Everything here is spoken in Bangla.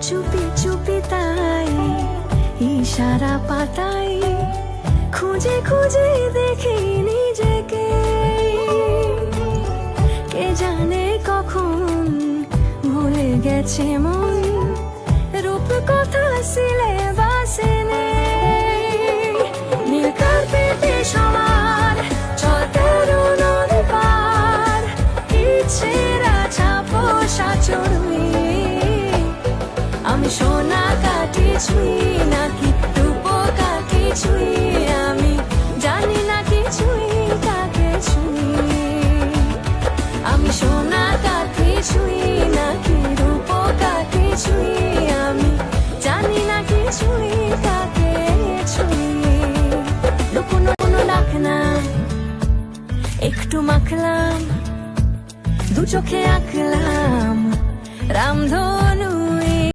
চুপি চুপি তাই ইশারা পাতাই খুঁজে খুঁজে দেখি নিজেকে। কে জানে কখন ভুলে গেছে মন রূপ কথা সিলেবাসে নেই। নীল কার্পেটে সবার চতেরো নদী পার ইচ্ছেরা ছাপোষা চড়ুই। আমি সোনা কাটি ছুঁই নাকি রূপ কাটি ছুঁই, আমি জানি না কিছুই কাকে ছুঁই। আমি সোনা কাটি ছুঁই নাকি রূপ কাটি ছুঁই, আমি জানি না কিছুই কাকে ছুঁই। লুকোনো কোনো ডাক না একটু মাখলাম দু চোখে আঁকলাম রামধন।